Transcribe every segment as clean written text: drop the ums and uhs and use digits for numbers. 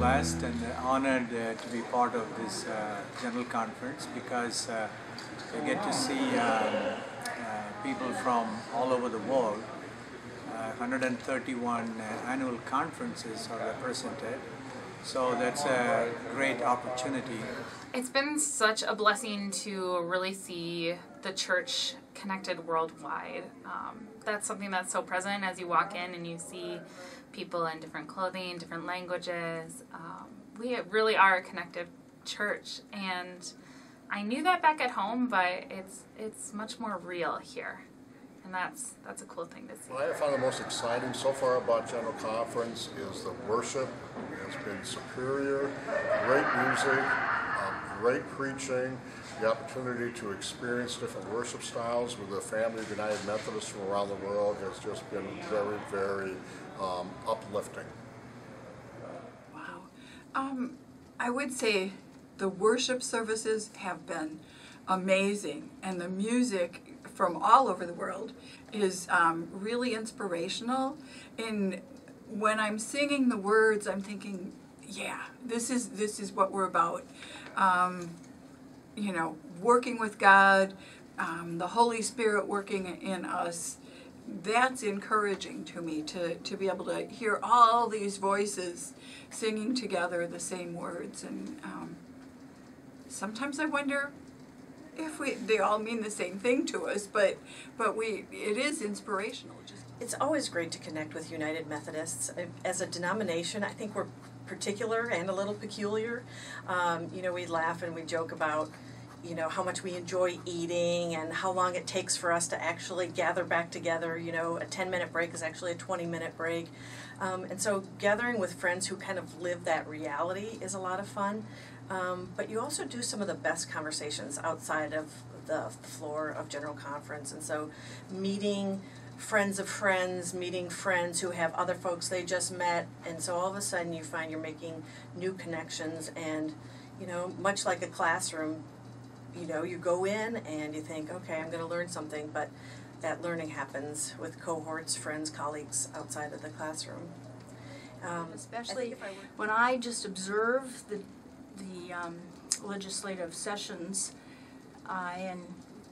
blessed and honored to be part of this General Conference because we get to see people from all over the world. 131 annual conferences are represented, so that's a great opportunity. It's been such a blessing to really see the church connected worldwide. That's something that's so present as you walk in and you see people in different clothing, different languages. We really are a connected church, and I knew that back at home, but it's much more real here, and that's a cool thing to see. What I found the most exciting so far about General Conference is the worship has been superior, great music, great preaching, the opportunity to experience different worship styles with the family of United Methodists from around the world has just been very, very uplifting. Wow. I would say the worship services have been amazing, and the music from all over the world is really inspirational. And when I'm singing the words, I'm thinking, yeah, this is what we're about. You know, working with God, the Holy Spirit working in us. That's encouraging to me to be able to hear all these voices singing together the same words. And sometimes I wonder if they all mean the same thing to us, but it is inspirational. It's always great to connect with United Methodists. As a denomination, I think we're particular and a little peculiar. You know, we laugh and we joke about, you know, how much we enjoy eating and how long it takes for us to actually gather back together. You know, a 10-minute break is actually a 20-minute break. And so gathering with friends who kind of live that reality is a lot of fun. But you also do some of the best conversations outside of the floor of General Conference. And so meeting friends of friends, meeting friends who have other folks they just met, and so all of a sudden you find you're making new connections. And, you know, much like a classroom, you know, you go in and you think, okay, I'm going to learn something, but that learning happens with cohorts, friends, colleagues outside of the classroom. Especially when I just observe the legislative sessions, I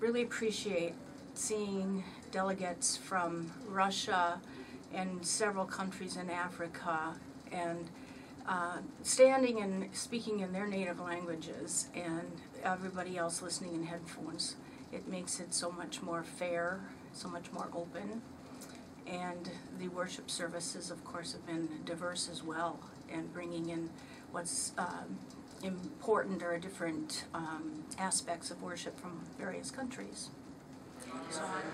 really appreciate seeing delegates from Russia and several countries in Africa, and standing and speaking in their native languages, and everybody else listening in headphones. It makes it so much more fair, so much more open. And the worship services, of course, have been diverse as well, and bringing in what's important or different aspects of worship from various countries.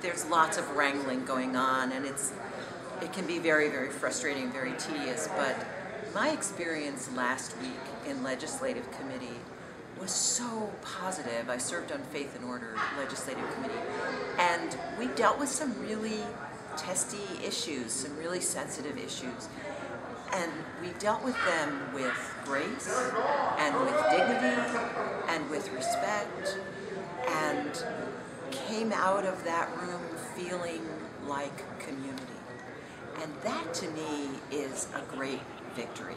There's lots of wrangling going on, and it can be very, very frustrating, very tedious, but my experience last week in Legislative Committee was so positive. I served on Faith and Order Legislative Committee, and we dealt with some really testy issues, some really sensitive issues, and we dealt with them with grace and with dignity and with respect, and came out of that room feeling like community. And that to me is a great victory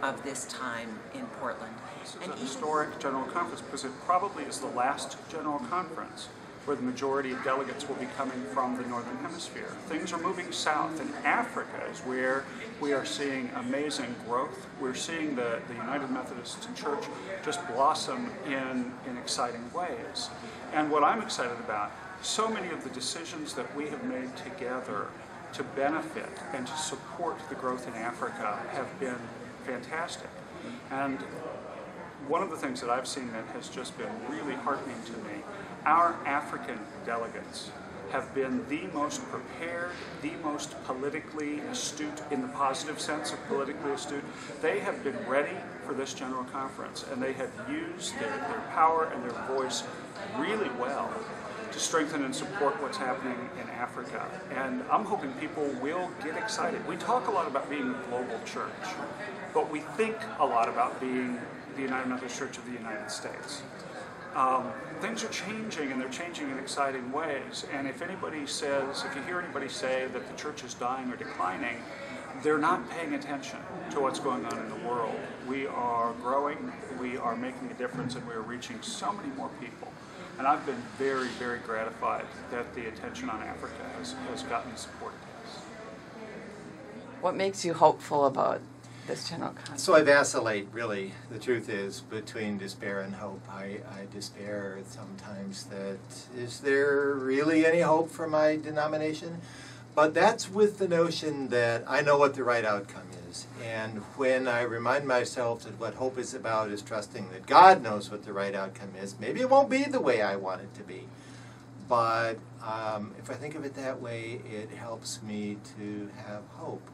of this time in Portland. This is a historic General Conference because it probably is the last General Conference where the majority of delegates will be coming from the Northern Hemisphere. Things are moving south, and Africa is where we are seeing amazing growth. We're seeing the United Methodist Church just blossom in exciting ways. And what I'm excited about, so many of the decisions that we have made together to benefit and to support the growth in Africa have been fantastic. And one of the things that I've seen that has just been really heartening to me, our African delegates have been the most prepared, the most politically astute, in the positive sense of politically astute. They have been ready for this General Conference, and they have used their power and their voice really well to strengthen and support what's happening in Africa. And I'm hoping people will get excited. We talk a lot about being a global church, but we think a lot about being the United Methodist Church of the United States. Things are changing, and they're changing in exciting ways. And if you hear anybody say that the church is dying or declining, they're not paying attention to what's going on in the world. We are growing, we are making a difference, and we are reaching so many more people. And I've been very, very gratified that the attention on Africa has gotten the support it has. What makes you hopeful about this general conference? So I vacillate, really. The truth is, between despair and hope. I despair sometimes that, is there really any hope for my denomination? But that's with the notion that I know what the right outcome is. And when I remind myself that what hope is about is trusting that God knows what the right outcome is, maybe it won't be the way I want it to be. But if I think of it that way, it helps me to have hope.